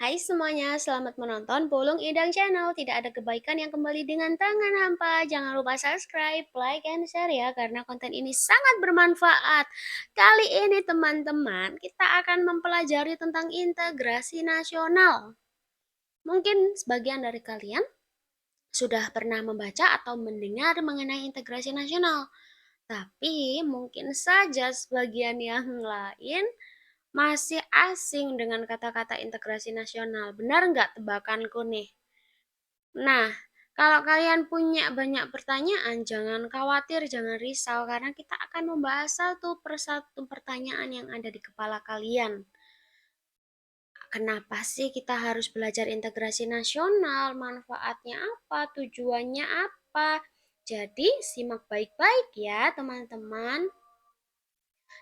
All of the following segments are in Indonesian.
Hai semuanya, selamat menonton Pulung Idang Channel. Tidak ada kebaikan yang kembali dengan tangan hampa. Jangan lupa subscribe, like, and share ya, karena konten ini sangat bermanfaat. Kali ini teman-teman, kita akan mempelajari tentang integrasi nasional. Mungkin sebagian dari kalian sudah pernah membaca atau mendengar mengenai integrasi nasional. Tapi mungkin saja sebagian yang lain masih asing dengan kata-kata integrasi nasional. Benar nggak tebakanku nih? Nah, kalau kalian punya banyak pertanyaan, jangan khawatir, jangan risau, karena kita akan membahas satu persatu pertanyaan yang ada di kepala kalian. Kenapa sih kita harus belajar integrasi nasional? Manfaatnya apa? Tujuannya apa? Jadi, simak baik-baik ya, teman-teman.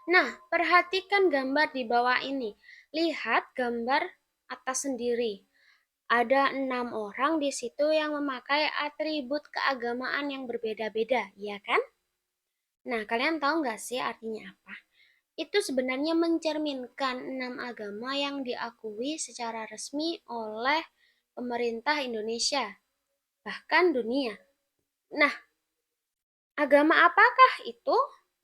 Nah, perhatikan gambar di bawah ini. Lihat gambar atas sendiri. Ada 6 orang di situ yang memakai atribut keagamaan yang berbeda-beda, ya kan? Nah, kalian tahu nggak sih artinya apa? Itu sebenarnya mencerminkan 6 agama yang diakui secara resmi oleh pemerintah Indonesia, bahkan dunia. Nah, agama apakah itu?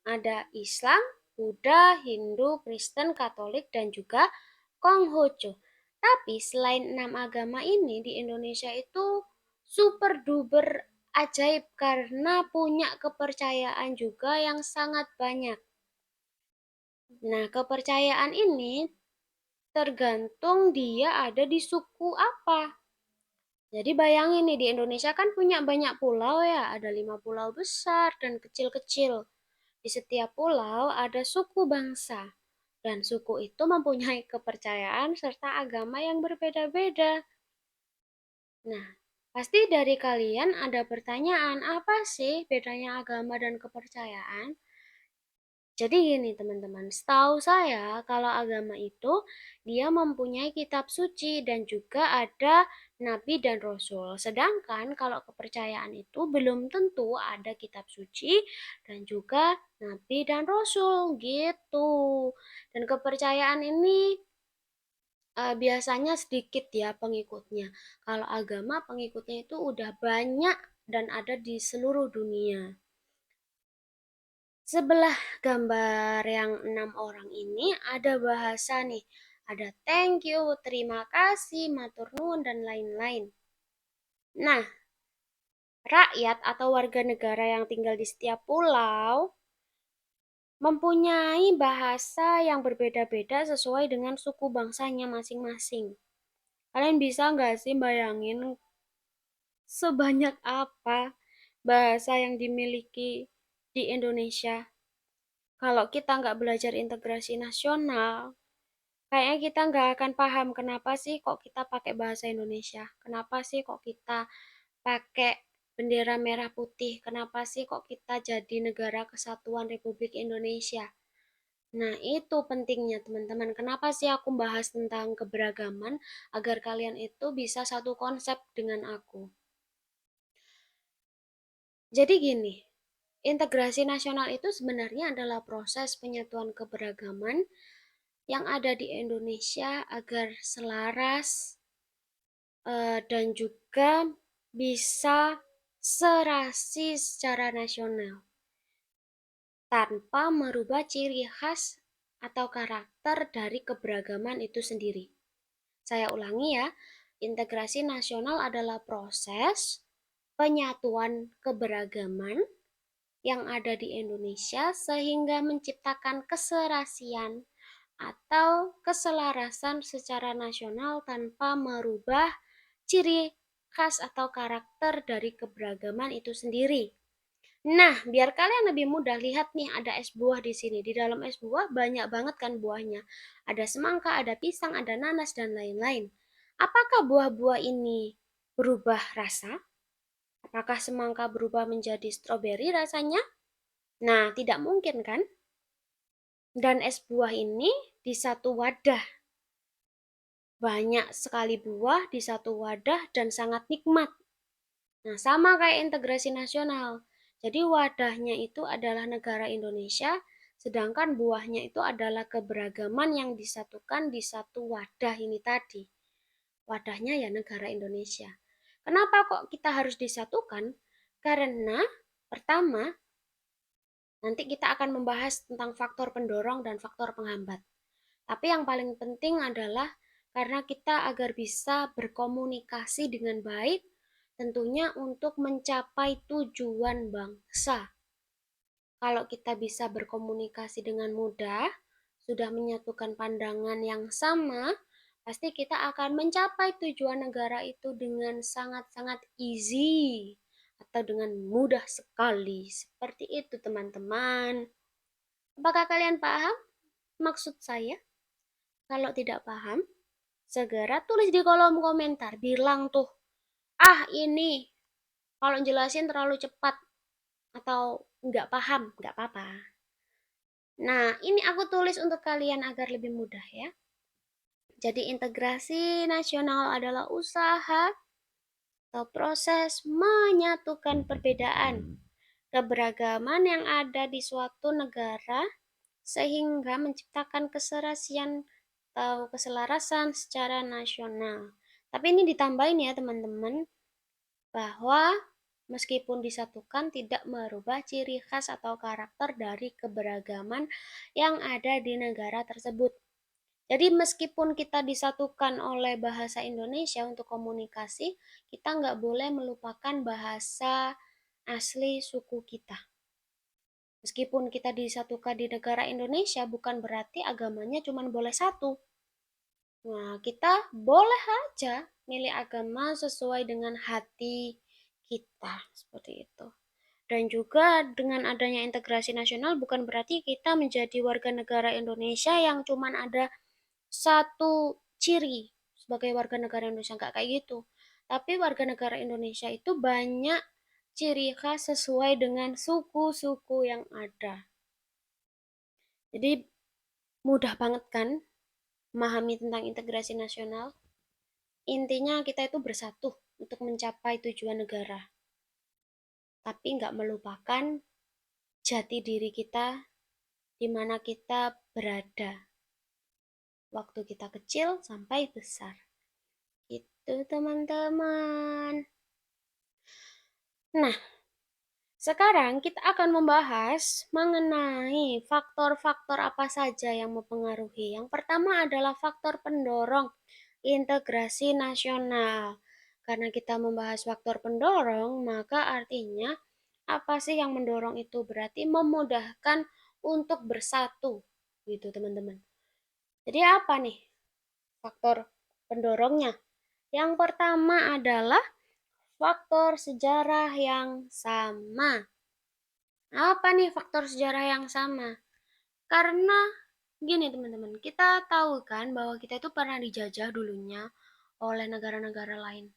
Ada Islam, Buddha, Hindu, Kristen, Katolik, dan juga Konghucu. Tapi selain 6 agama ini di Indonesia itu super duper ajaib karena punya kepercayaan juga yang sangat banyak. Nah, kepercayaan ini tergantung dia ada di suku apa. Jadi bayangin nih, di Indonesia kan punya banyak pulau ya, ada 5 pulau besar dan kecil-kecil. Di setiap pulau ada suku bangsa, dan suku itu mempunyai kepercayaan serta agama yang berbeda-beda. Nah, pasti dari kalian ada pertanyaan, apa sih bedanya agama dan kepercayaan? Jadi gini teman-teman, setahu saya kalau agama itu dia mempunyai kitab suci dan juga ada nabi dan rasul. Sedangkan kalau kepercayaan itu belum tentu ada kitab suci dan juga nabi dan rasul gitu. Dan kepercayaan ini biasanya sedikit ya pengikutnya. Kalau agama pengikutnya itu udah banyak dan ada di seluruh dunia. Sebelah gambar yang 6 orang ini ada bahasa nih. Ada thank you, terima kasih, matur nuwun, dan lain-lain. Nah, rakyat atau warga negara yang tinggal di setiap pulau mempunyai bahasa yang berbeda-beda sesuai dengan suku bangsanya masing-masing. Kalian bisa nggak sih bayangin sebanyak apa bahasa yang dimiliki di Indonesia? Kalau kita nggak belajar integrasi nasional, kayaknya kita nggak akan paham kenapa sih kok kita pakai bahasa Indonesia, kenapa sih kok kita pakai bendera merah putih, kenapa sih kok kita jadi negara kesatuan Republik Indonesia. Nah, itu pentingnya teman-teman. Kenapa sih aku bahas tentang keberagaman agar kalian itu bisa satu konsep dengan aku. Jadi gini, integrasi nasional itu sebenarnya adalah proses penyatuan keberagaman yang ada di Indonesia agar selaras dan juga bisa serasi secara nasional tanpa merubah ciri khas atau karakter dari keberagaman itu sendiri. Saya ulangi ya, integrasi nasional adalah proses penyatuan keberagaman yang ada di Indonesia sehingga menciptakan keserasian atau keselarasan secara nasional tanpa merubah ciri khas atau karakter dari keberagaman itu sendiri. Nah, biar kalian lebih mudah lihat nih, ada es buah di sini. Di dalam es buah banyak banget kan buahnya. Ada semangka, ada pisang, ada nanas, dan lain-lain. Apakah buah-buah ini berubah rasa? Apakah semangka berubah menjadi stroberi rasanya? Nah, tidak mungkin kan? Dan es buah ini di satu wadah. Banyak sekali buah di satu wadah dan sangat nikmat. Nah, sama kayak integrasi nasional. Jadi wadahnya itu adalah negara Indonesia, sedangkan buahnya itu adalah keberagaman yang disatukan di satu wadah ini tadi. wadahnya ya negara Indonesia. Kenapa kok kita harus disatukan? Karena pertama, nanti kita akan membahas tentang faktor pendorong dan faktor penghambat. Tapi yang paling penting adalah karena kita agar bisa berkomunikasi dengan baik, tentunya untuk mencapai tujuan bangsa. Kalau kita bisa berkomunikasi dengan mudah, sudah menyatukan pandangan yang sama, pasti kita akan mencapai tujuan negara itu dengan sangat-sangat easy atau dengan mudah sekali. Seperti itu, teman-teman. Apakah kalian paham maksud saya? Kalau tidak paham, segera tulis di kolom komentar. Bilang tuh, ini kalau jelasin terlalu cepat atau nggak paham, nggak apa-apa. Nah, ini aku tulis untuk kalian agar lebih mudah ya. Jadi integrasi nasional adalah usaha atau proses menyatukan perbedaan, keberagaman yang ada di suatu negara sehingga menciptakan keserasian atau keselarasan secara nasional. Tapi ini ditambahin ya teman-teman, bahwa meskipun disatukan tidak merubah ciri khas atau karakter dari keberagaman yang ada di negara tersebut. Jadi meskipun kita disatukan oleh bahasa Indonesia untuk komunikasi, kita nggak boleh melupakan bahasa asli suku kita. Meskipun kita disatukan di negara Indonesia, bukan berarti agamanya cuma boleh satu. Nah, kita boleh aja milih agama sesuai dengan hati kita, seperti itu. Dan juga dengan adanya integrasi nasional bukan berarti kita menjadi warga negara Indonesia yang cuma ada satu ciri sebagai warga negara Indonesia, nggak kayak gitu. Tapi warga negara Indonesia itu banyak ciri khas sesuai dengan suku-suku yang ada. Jadi mudah banget kan memahami tentang integrasi nasional. Intinya kita itu bersatu untuk mencapai tujuan negara. Tapi nggak melupakan jati diri kita di mana kita berada waktu kita kecil sampai besar. Itu teman-teman. Nah, sekarang kita akan membahas mengenai faktor-faktor apa saja yang mempengaruhi. Yang pertama adalah faktor pendorong integrasi nasional. Karena kita membahas faktor pendorong, maka artinya apa sih yang mendorong itu? Berarti memudahkan untuk bersatu, gitu teman-teman. Jadi apa nih faktor pendorongnya? Yang pertama adalah faktor sejarah yang sama. Apa nih faktor sejarah yang sama? Karena gini teman-teman, kita tahu kan bahwa kita itu pernah dijajah dulunya oleh negara-negara lain.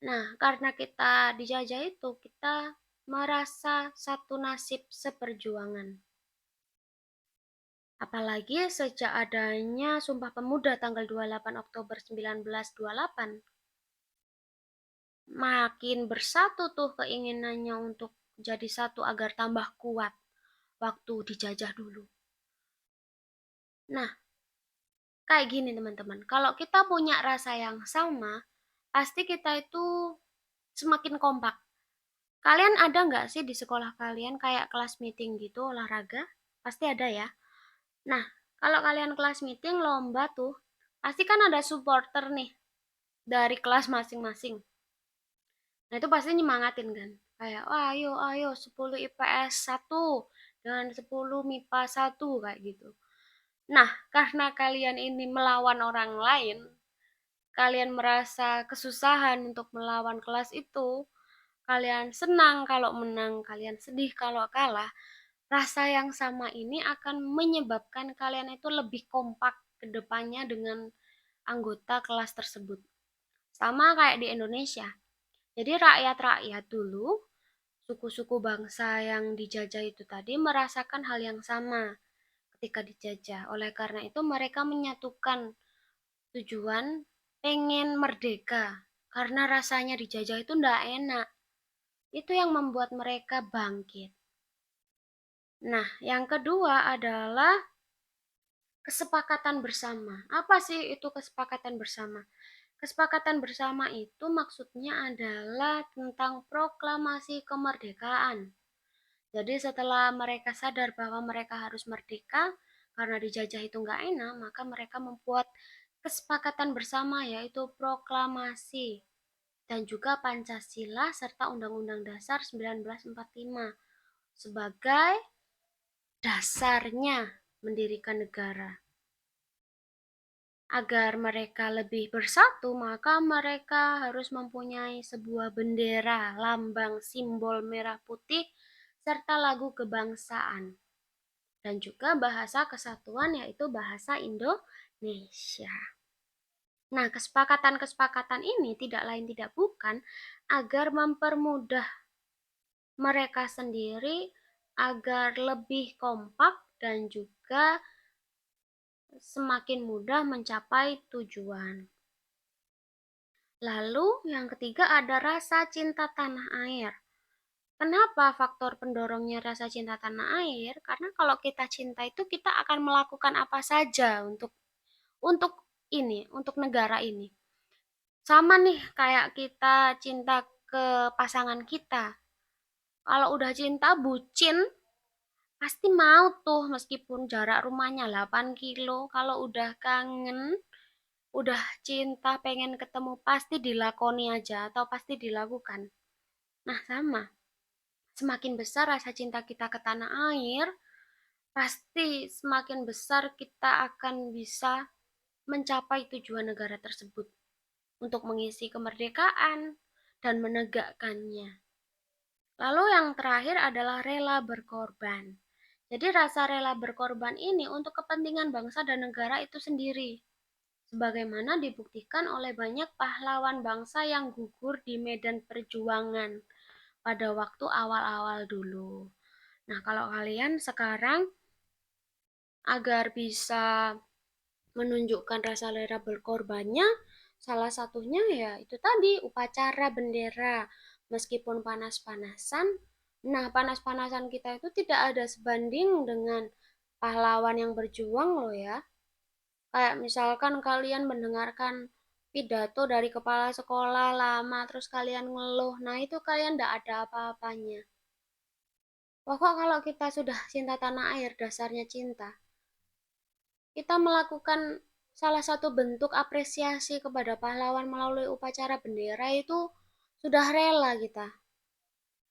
Nah, karena kita dijajah itu, kita merasa satu nasib seperjuangan. Apalagi sejak adanya Sumpah Pemuda tanggal 28 Oktober 1928, makin bersatu tuh keinginannya untuk jadi satu agar tambah kuat waktu dijajah dulu. Nah, kayak gini teman-teman, kalau kita punya rasa yang sama, pasti kita itu semakin kompak. Kalian ada nggak sih di sekolah kalian kayak kelas meeting gitu olahraga? Pasti ada ya. Nah, kalau kalian kelas meeting lomba tuh, pasti kan ada supporter nih dari kelas masing-masing. Nah, itu pasti nyemangatin kan. Kayak, wah ayo, ayo 10 IPS 1 dengan 10 MIPA 1 kayak gitu. Nah, karena kalian ini melawan orang lain, kalian merasa kesusahan untuk melawan kelas itu, kalian senang kalau menang, kalian sedih kalau kalah, rasa yang sama ini akan menyebabkan kalian itu lebih kompak ke depannya dengan anggota kelas tersebut. Sama kayak di Indonesia. Jadi rakyat-rakyat dulu, suku-suku bangsa yang dijajah itu tadi merasakan hal yang sama ketika dijajah. Oleh karena itu mereka menyatukan tujuan pengen merdeka. Karena rasanya dijajah itu ndak enak. Itu yang membuat mereka bangkit. Nah, yang kedua adalah kesepakatan bersama. Apa sih itu kesepakatan bersama? Kesepakatan bersama itu maksudnya adalah tentang proklamasi kemerdekaan. Jadi setelah mereka sadar bahwa mereka harus merdeka karena dijajah itu nggak enak, maka mereka membuat kesepakatan bersama yaitu proklamasi dan juga Pancasila serta Undang-Undang Dasar 1945 sebagai dasarnya mendirikan negara. Agar mereka lebih bersatu, maka mereka harus mempunyai sebuah bendera, lambang, simbol merah putih, serta lagu kebangsaan. Dan juga bahasa kesatuan yaitu bahasa Indonesia. Nah, kesepakatan-kesepakatan ini tidak lain tidak bukan agar mempermudah mereka sendiri agar lebih kompak dan juga semakin mudah mencapai tujuan. Lalu yang ketiga ada rasa cinta tanah air. Kenapa faktor pendorongnya rasa cinta tanah air? Karena kalau kita cinta itu kita akan melakukan apa saja untuk untuk negara ini. Sama nih kayak kita cinta ke pasangan kita. Kalau udah cinta bucin pasti mau tuh meskipun jarak rumahnya 8 kilo. Kalau udah kangen, udah cinta pengen ketemu pasti dilakoni aja atau pasti dilakukan. Nah, sama. Semakin besar rasa cinta kita ke tanah air, pasti semakin besar kita akan bisa mencapai tujuan negara tersebut untuk mengisi kemerdekaan dan menegakkannya. Lalu yang terakhir adalah rela berkorban. Jadi rasa rela berkorban ini untuk kepentingan bangsa dan negara itu sendiri. Sebagaimana dibuktikan oleh banyak pahlawan bangsa yang gugur di medan perjuangan pada waktu awal-awal dulu. Nah, kalau kalian sekarang agar bisa menunjukkan rasa rela berkorbannya, salah satunya ya itu tadi upacara bendera. Meskipun panas-panasan, nah panas-panasan kita itu tidak ada sebanding dengan pahlawan yang berjuang loh ya. Kayak misalkan kalian mendengarkan pidato dari kepala sekolah lama terus kalian ngeluh, nah itu kalian tidak ada apa-apanya. Pokok kalau kita sudah cinta tanah air, dasarnya cinta, kita melakukan salah satu bentuk apresiasi kepada pahlawan melalui upacara bendera itu sudah rela kita.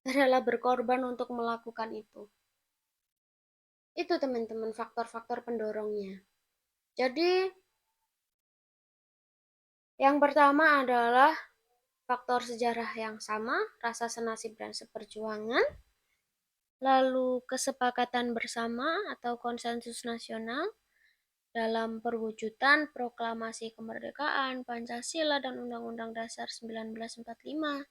Rela berkorban untuk melakukan itu. Itu teman-teman faktor-faktor pendorongnya. Jadi yang pertama adalah faktor sejarah yang sama, rasa senasib dan seperjuangan. Lalu kesepakatan bersama atau konsensus nasional dalam perwujudan proklamasi kemerdekaan, Pancasila dan Undang-Undang Dasar 1945,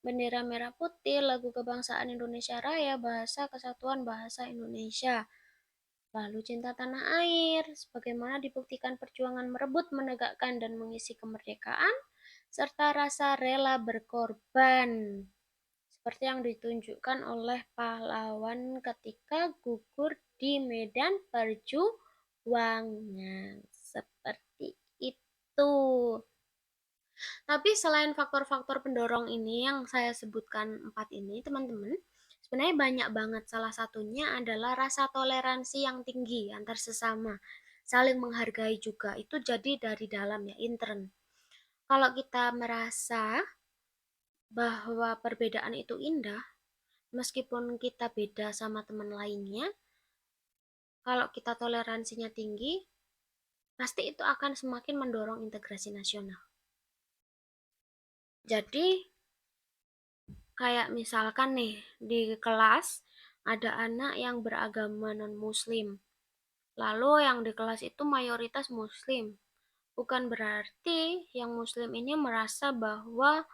bendera merah putih, lagu kebangsaan Indonesia Raya, bahasa kesatuan bahasa Indonesia. Lalu cinta tanah air, sebagaimana dibuktikan perjuangan merebut, menegakkan, dan mengisi kemerdekaan, serta rasa rela berkorban, seperti yang ditunjukkan oleh pahlawan ketika gugur di medan perjuangan. Seperti itu. Tapi selain faktor-faktor pendorong ini yang saya sebutkan 4 ini, teman-teman, sebenarnya banyak banget. Salah satunya adalah rasa toleransi yang tinggi antar sesama. Saling menghargai juga. Itu jadi dari dalam ya, intern. Kalau kita merasa bahwa perbedaan itu indah, meskipun kita beda sama teman lainnya, kalau kita toleransinya tinggi, pasti itu akan semakin mendorong integrasi nasional. Jadi, kayak misalkan nih, di kelas ada anak yang beragama non-muslim. Lalu yang di kelas itu mayoritas muslim. Bukan berarti yang muslim ini merasa bahwa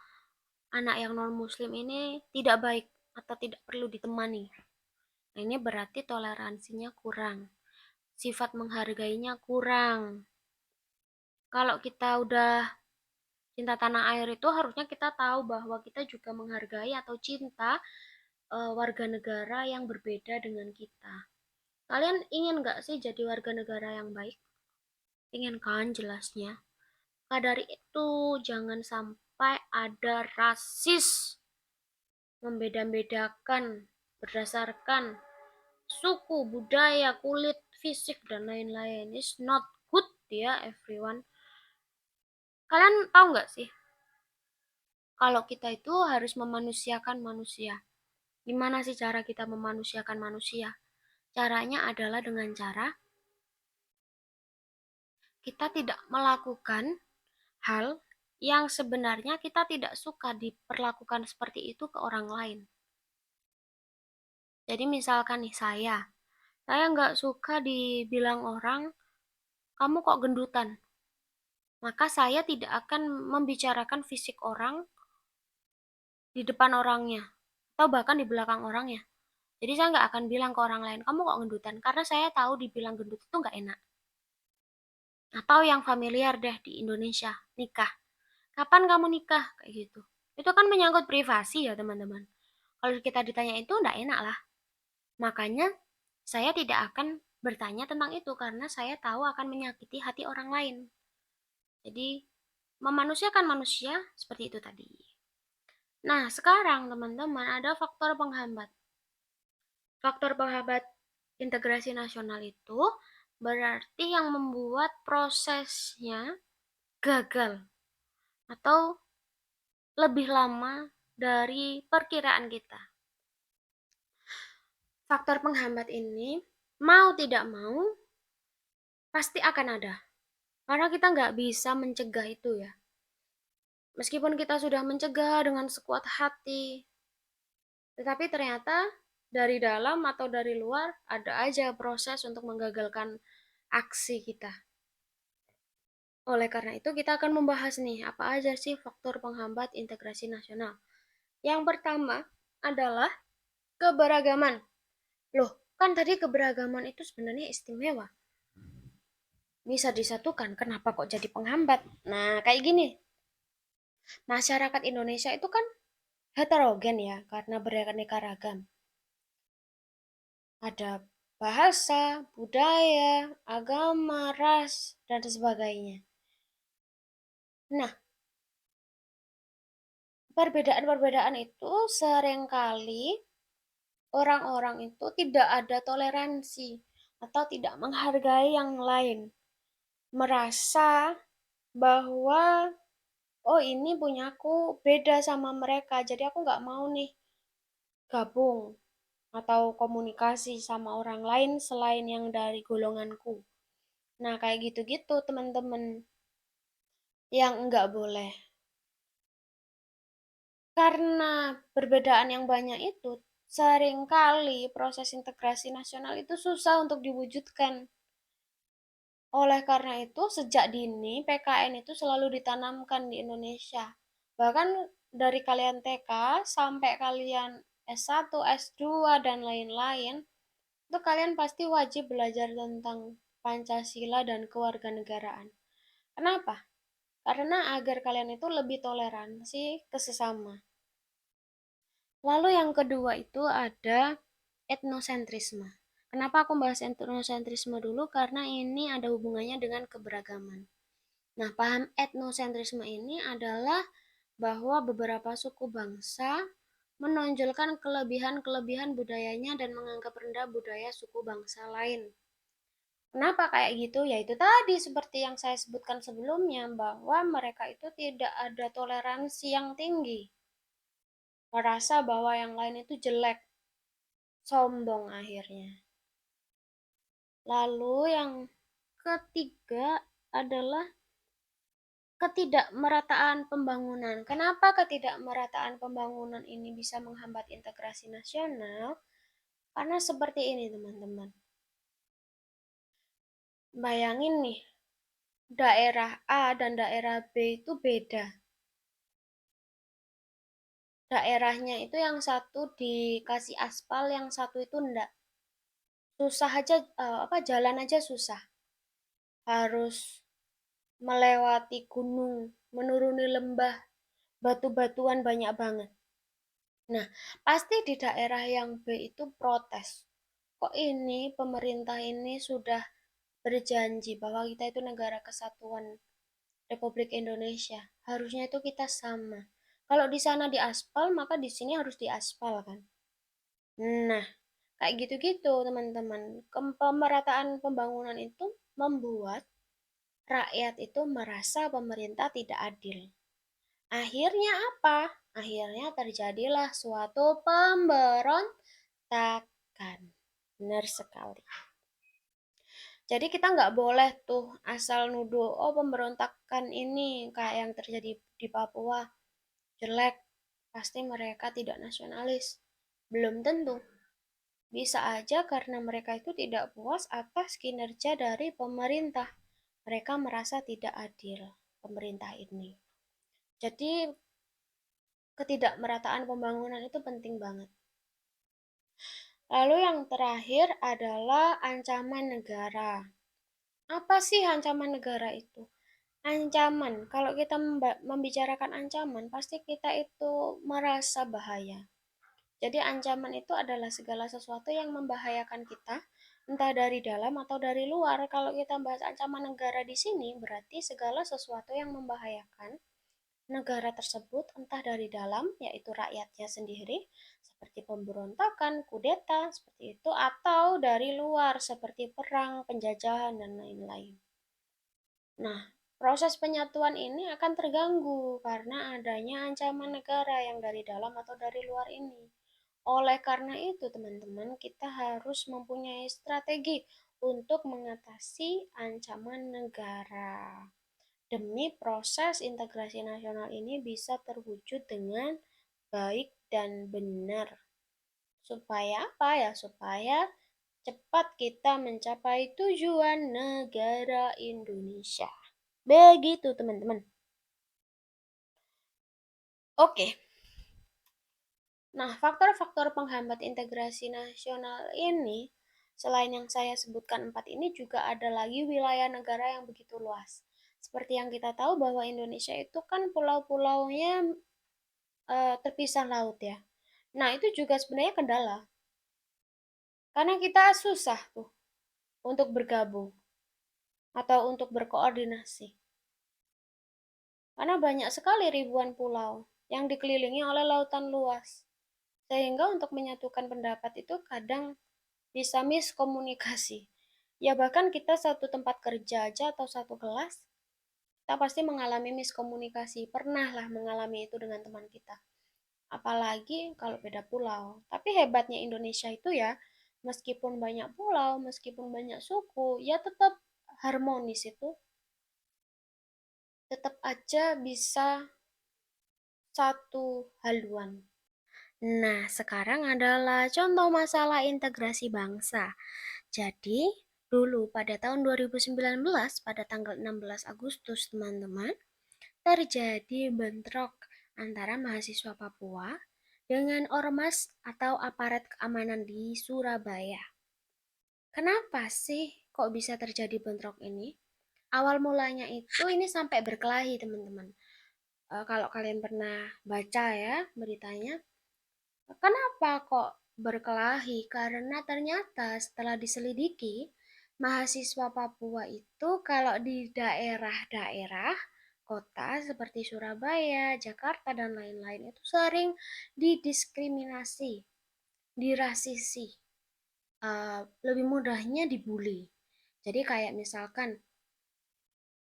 anak yang non-muslim ini tidak baik atau tidak perlu ditemani. Nah, ini berarti toleransinya kurang. Sifat menghargainya kurang. Kalau kita udah cinta tanah air itu harusnya kita tahu bahwa kita juga menghargai atau cinta warga negara yang berbeda dengan kita. Kalian ingin nggak sih jadi warga negara yang baik? Ingin kan jelasnya. Maka dari itu, jangan sampai ada rasis, membeda-bedakan berdasarkan suku, budaya, kulit, fisik, dan lain-lain. It's not good ya, everyone. Kalian tahu nggak sih, kalau kita itu harus memanusiakan manusia. Gimana sih cara kita memanusiakan manusia? Caranya adalah dengan cara kita tidak melakukan hal yang sebenarnya kita tidak suka diperlakukan seperti itu ke orang lain. Jadi misalkan nih saya nggak suka dibilang orang, kamu kok gendutan. Maka saya tidak akan membicarakan fisik orang di depan orangnya, atau bahkan di belakang orangnya. Jadi saya nggak akan bilang ke orang lain, kamu kok gendutan, karena saya tahu dibilang gendut itu nggak enak. Atau yang familiar deh di Indonesia, nikah. Kapan kamu nikah? Kayak gitu. Itu kan menyangkut privasi ya teman-teman. Kalau kita ditanya itu nggak enak lah. Makanya saya tidak akan bertanya tentang itu karena saya tahu akan menyakiti hati orang lain. Jadi memanusiakan manusia seperti itu tadi. Nah, sekarang teman-teman ada faktor penghambat. Faktor penghambat integrasi nasional itu berarti yang membuat prosesnya gagal atau lebih lama dari perkiraan kita. Faktor penghambat ini mau tidak mau pasti akan ada. Karena kita nggak bisa mencegah itu ya. Meskipun kita sudah mencegah dengan sekuat hati, tetapi ternyata dari dalam atau dari luar ada aja proses untuk menggagalkan aksi kita. Oleh karena itu kita akan membahas nih apa aja sih faktor penghambat integrasi nasional. Yang pertama adalah keberagaman. Loh, kan tadi keberagaman itu sebenarnya istimewa. Bisa disatukan, kenapa kok jadi penghambat? Nah, kayak gini. Masyarakat Indonesia itu kan heterogen ya, karena beraneka ragam. Ada bahasa, budaya, agama, ras, dan sebagainya. Nah, perbedaan-perbedaan itu seringkali orang-orang itu tidak ada toleransi atau tidak menghargai yang lain. Merasa bahwa, oh ini punyaku beda sama mereka, jadi aku nggak mau nih gabung atau komunikasi sama orang lain selain yang dari golonganku. Nah, kayak gitu-gitu teman-teman yang enggak boleh. Karena perbedaan yang banyak itu, seringkali proses integrasi nasional itu susah untuk diwujudkan. Oleh karena itu, sejak dini PKN itu selalu ditanamkan di Indonesia. Bahkan dari kalian TK sampai kalian S1, S2, dan lain-lain, itu kalian pasti wajib belajar tentang Pancasila dan kewarganegaraan. Kenapa? Karena agar kalian itu lebih toleransi ke sesama. Lalu yang kedua itu ada etnosentrisme. Kenapa aku bahas etnosentrisme dulu? Karena ini ada hubungannya dengan keberagaman. Nah, paham etnosentrisme ini adalah bahwa beberapa suku bangsa menonjolkan kelebihan-kelebihan budayanya dan menganggap rendah budaya suku bangsa lain. Kenapa kayak gitu? Yaitu tadi seperti yang saya sebutkan sebelumnya bahwa mereka itu tidak ada toleransi yang tinggi. Merasa bahwa yang lain itu jelek, sombong akhirnya. Lalu yang ketiga adalah ketidakmerataan pembangunan. Kenapa ketidakmerataan pembangunan ini bisa menghambat integrasi nasional? Karena seperti ini teman-teman. Bayangin nih, daerah A dan daerah B itu beda. Daerahnya itu yang satu dikasih aspal, yang satu itu enggak. Susah aja, jalan aja susah. Harus melewati gunung, menuruni lembah, batu-batuan banyak banget. Nah, pasti di daerah yang B itu protes. Kok ini pemerintah ini sudah berjanji bahwa kita itu negara kesatuan Republik Indonesia. Harusnya itu kita sama. Kalau di sana di aspal, maka di sini harus di aspal kan. Nah, kayak gitu-gitu teman-teman. Pemerataan pembangunan itu membuat rakyat itu merasa pemerintah tidak adil. Akhirnya apa? Akhirnya terjadilah suatu pemberontakan. Benar sekali. Jadi kita nggak boleh tuh asal nuduh, oh pemberontakan ini kayak yang terjadi di Papua, jelek, pasti mereka tidak nasionalis. Belum tentu. Bisa aja karena mereka itu tidak puas atas kinerja dari pemerintah. Mereka merasa tidak adil pemerintah ini. Jadi ketidakmerataan pembangunan itu penting banget. Lalu yang terakhir adalah ancaman negara. Apa sih ancaman negara itu? Ancaman, kalau kita membicarakan ancaman, pasti kita itu merasa bahaya. Jadi ancaman itu adalah segala sesuatu yang membahayakan kita, entah dari dalam atau dari luar. Kalau kita bahas ancaman negara di sini, berarti segala sesuatu yang membahayakan negara tersebut, entah dari dalam, yaitu rakyatnya sendiri, seperti pemberontakan, kudeta, seperti itu, atau dari luar, seperti perang, penjajahan, dan lain-lain. Nah, proses penyatuan ini akan terganggu karena adanya ancaman negara yang dari dalam atau dari luar ini. Oleh karena itu, teman-teman, kita harus mempunyai strategi untuk mengatasi ancaman negara. Demi proses integrasi nasional ini bisa terwujud dengan baik dan benar. Supaya apa ya? Supaya cepat kita mencapai tujuan negara Indonesia. Begitu, teman-teman. Oke. Nah, faktor-faktor penghambat integrasi nasional ini, selain yang saya sebutkan 4 ini, juga ada lagi wilayah negara yang begitu luas. Seperti yang kita tahu bahwa Indonesia itu kan pulau-pulaunya terpisah laut ya. Nah, itu juga sebenarnya kendala. Karena kita susah tuh untuk bergabung atau untuk berkoordinasi. Karena banyak sekali ribuan pulau yang dikelilingi oleh lautan luas. Sehingga untuk menyatukan pendapat itu kadang bisa miskomunikasi. Ya bahkan kita satu tempat kerja aja atau satu kelas, kita pasti mengalami miskomunikasi. Pernah lah mengalami itu dengan teman kita. Apalagi kalau beda pulau. Tapi hebatnya Indonesia itu ya, meskipun banyak pulau, meskipun banyak suku, ya tetap harmonis itu. Tetap aja bisa satu haluan. Nah, sekarang adalah contoh masalah integrasi bangsa. Jadi, dulu pada tahun 2019, pada tanggal 16 Agustus, teman-teman, terjadi bentrok antara mahasiswa Papua dengan ormas atau aparat keamanan di Surabaya. Kenapa sih kok bisa terjadi bentrok ini? Awal mulanya itu ini sampai berkelahi, teman-teman. Kalau kalian pernah baca ya beritanya, kenapa kok berkelahi? Karena ternyata setelah diselidiki, mahasiswa Papua itu kalau di daerah-daerah kota seperti Surabaya, Jakarta, dan lain-lain itu sering didiskriminasi, dirasisi, lebih mudahnya dibully. Jadi kayak misalkan,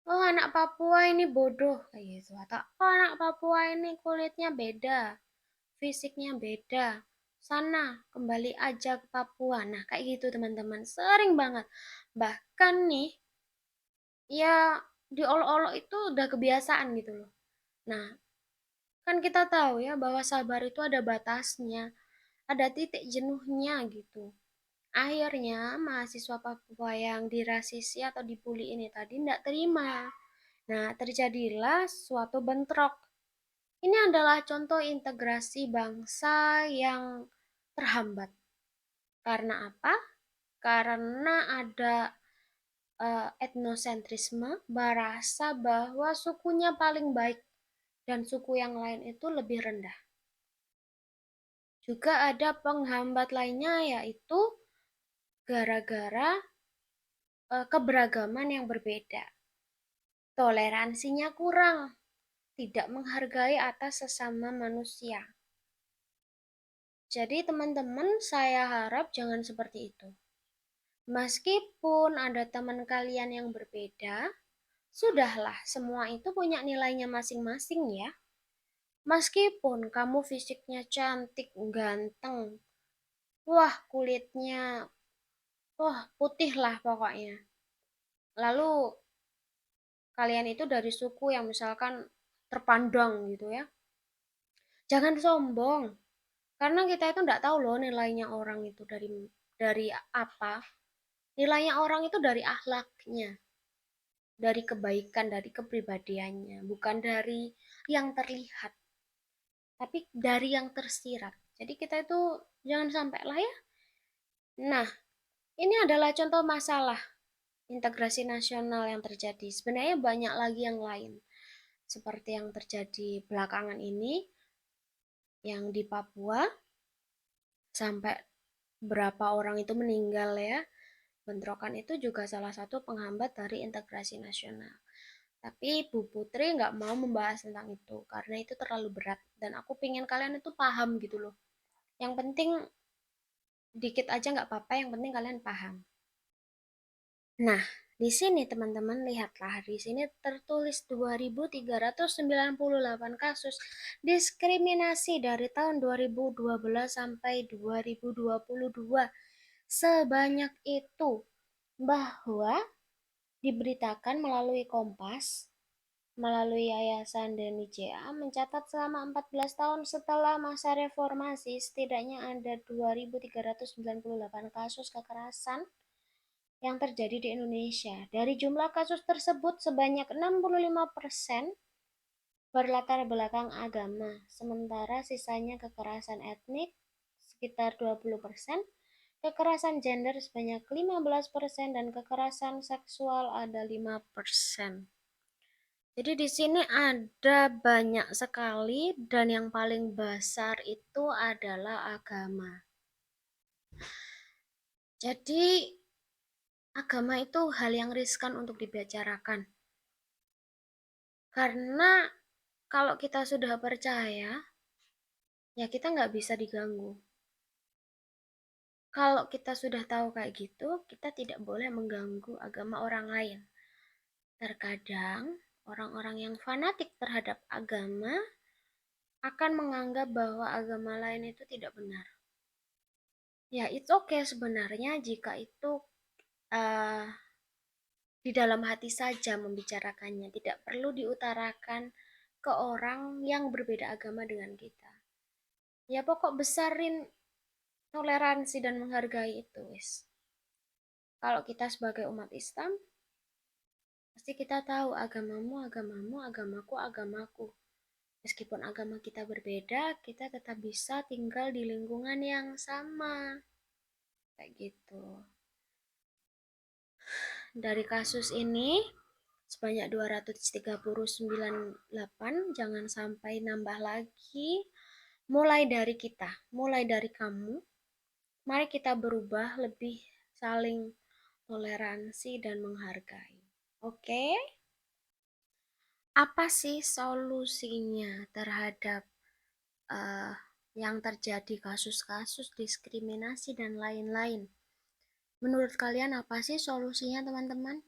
oh anak Papua ini bodoh kayak gitu, atau oh anak Papua ini kulitnya beda, fisiknya beda. Sana, kembali aja ke Papua. Nah, kayak gitu teman-teman. Sering banget. Bahkan nih, ya diolok-olok itu udah kebiasaan gitu loh. Nah, kan kita tahu ya bahwa sabar itu ada batasnya, ada titik jenuhnya gitu. Akhirnya mahasiswa Papua yang dirasisi atau dibully ini tadi tidak terima. Nah, terjadilah suatu bentrok. Ini adalah contoh integrasi bangsa yang terhambat. Karena apa? Karena ada etnosentrisme, merasa bahwa sukunya paling baik dan suku yang lain itu lebih rendah. Juga ada penghambat lainnya yaitu gara-gara keberagaman yang berbeda. toleransinya kurang, tidak menghargai atas sesama manusia. Jadi teman-teman, saya harap jangan seperti itu. Meskipun ada teman kalian yang berbeda, sudahlah, semua itu punya nilainya masing-masing ya. Meskipun kamu fisiknya cantik, ganteng, wah kulitnya, wah putih lah pokoknya. Lalu kalian itu dari suku yang misalkan terpandang gitu ya. Jangan sombong, karena kita itu enggak tahu loh nilainya orang itu dari apa. Nilainya orang itu dari akhlaknya, dari kebaikan, dari kepribadiannya, bukan dari yang terlihat, tapi dari yang tersirat. Jadi kita itu jangan sampai lah ya. Nah, ini adalah contoh masalah integrasi nasional yang terjadi. Sebenarnya banyak lagi yang lain. Seperti yang terjadi belakangan ini, yang di Papua, sampai berapa orang itu meninggal ya. Bentrokan itu juga salah satu penghambat dari integrasi nasional. Tapi Bu Putri nggak mau membahas tentang itu, karena itu terlalu berat. Dan aku pingin kalian itu paham gitu loh. Yang penting dikit aja nggak apa-apa, yang penting kalian paham. Nah, di sini teman-teman lihatlah, di sini tertulis 2.398 kasus diskriminasi dari tahun 2012 sampai 2022. Sebanyak itu, bahwa diberitakan melalui Kompas, melalui Yayasan Deni JA mencatat selama 14 tahun setelah masa reformasi setidaknya ada 2.398 kasus kekerasan yang terjadi di Indonesia. Dari jumlah kasus tersebut sebanyak 65% berlatar belakang agama, sementara sisanya kekerasan etnik sekitar 20%, kekerasan gender sebanyak 15%, dan kekerasan seksual ada 5%. Jadi di sini ada banyak sekali, dan yang paling besar itu adalah agama. Jadi agama itu hal yang riskan untuk dibicarakan. Karena kalau kita sudah percaya, ya kita nggak bisa diganggu. Kalau kita sudah tahu kayak gitu, kita tidak boleh mengganggu agama orang lain. Terkadang orang-orang yang fanatik terhadap agama akan menganggap bahwa agama lain itu tidak benar. Ya, it's okay sebenarnya jika itu uh, di dalam hati saja membicarakannya, tidak perlu diutarakan ke orang yang berbeda agama dengan kita. Ya pokok besarin toleransi dan menghargai itu, wis. Kalau kita sebagai umat Islam, pasti kita tahu agamamu, agamamu, agamaku, agamaku. Meskipun agama kita berbeda, kita tetap bisa tinggal di lingkungan yang sama. Kayak gitu. Dari kasus ini, sebanyak 239, jangan sampai nambah lagi. Mulai dari kita, mulai dari kamu, mari kita berubah lebih saling toleransi dan menghargai. Oke? Apa sih solusinya terhadap uh, yang terjadi kasus-kasus diskriminasi dan lain-lain? Menurut kalian apa sih solusinya, teman-teman?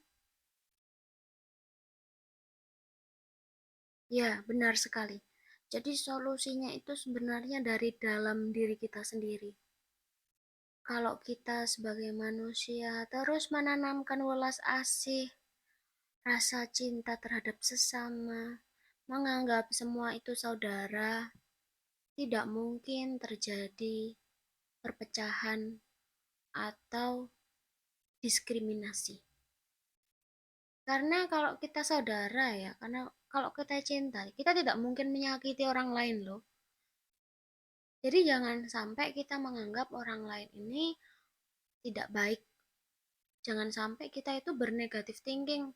Ya, benar sekali. Jadi solusinya itu sebenarnya dari dalam diri kita sendiri. Kalau kita sebagai manusia terus menanamkan welas asih, rasa cinta terhadap sesama, menganggap semua itu saudara, tidak mungkin terjadi perpecahan atau diskriminasi. Karena kalau kita saudara ya, karena kalau kita cinta, kita tidak mungkin menyakiti orang lain loh. Jadi jangan sampai kita menganggap orang lain ini tidak baik. Jangan sampai kita itu bernegatif thinking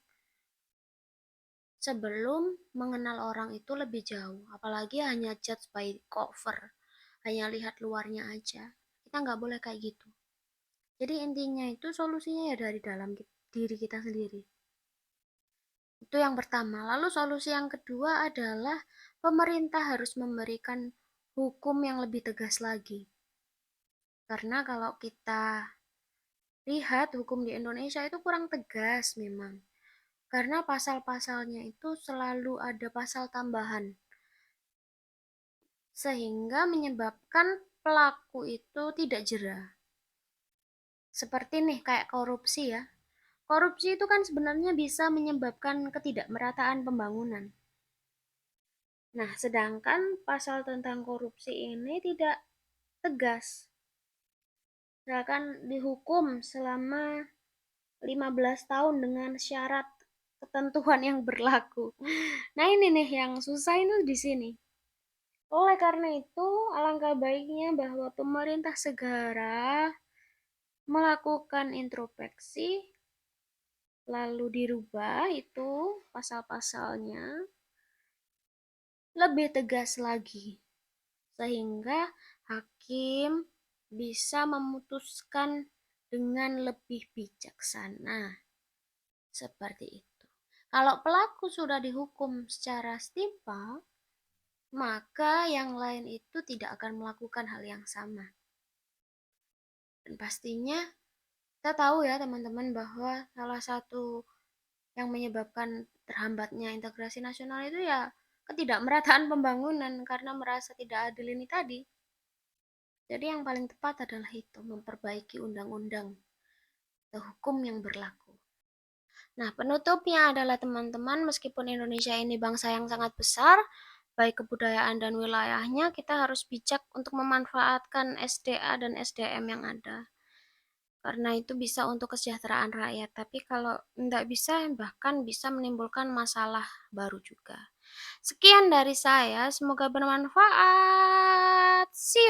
sebelum mengenal orang itu lebih jauh. Apalagi hanya judge by cover, hanya lihat luarnya aja. Kita nggak boleh kayak gitu. Jadi intinya itu solusinya ya dari dalam diri kita sendiri. Itu yang pertama. Lalu solusi yang kedua adalah pemerintah harus memberikan hukum yang lebih tegas lagi. Karena kalau kita lihat hukum di Indonesia itu kurang tegas memang. Karena pasal-pasalnya itu selalu ada pasal tambahan. Sehingga menyebabkan pelaku itu tidak jera. Seperti nih kayak korupsi ya. Korupsi itu kan sebenarnya bisa menyebabkan ketidakmerataan pembangunan. Nah, sedangkan pasal tentang korupsi ini tidak tegas. Misalkan dihukum selama 15 tahun dengan syarat ketentuan yang berlaku. Nah, ini nih yang susah itu di sini. Oleh karena itu, alangkah baiknya bahwa pemerintah segera melakukan introspeksi, lalu dirubah itu pasal-pasalnya lebih tegas lagi, sehingga hakim bisa memutuskan dengan lebih bijaksana. Seperti itu. Kalau pelaku sudah dihukum secara setimpal, maka yang lain itu tidak akan melakukan hal yang sama. Dan pastinya kita tahu ya teman-teman bahwa salah satu yang menyebabkan terhambatnya integrasi nasional itu ya ketidakmerataan pembangunan karena merasa tidak adil ini tadi. Jadi yang paling tepat adalah itu, memperbaiki undang-undang atau hukum yang berlaku. Nah, penutupnya adalah teman-teman, meskipun Indonesia ini bangsa yang sangat besar, baik kebudayaan dan wilayahnya, kita harus bijak untuk memanfaatkan SDA dan SDM yang ada. Karena itu bisa untuk kesejahteraan rakyat, tapi kalau tidak bisa, bahkan bisa menimbulkan masalah baru juga. Sekian dari saya, semoga bermanfaat. See you.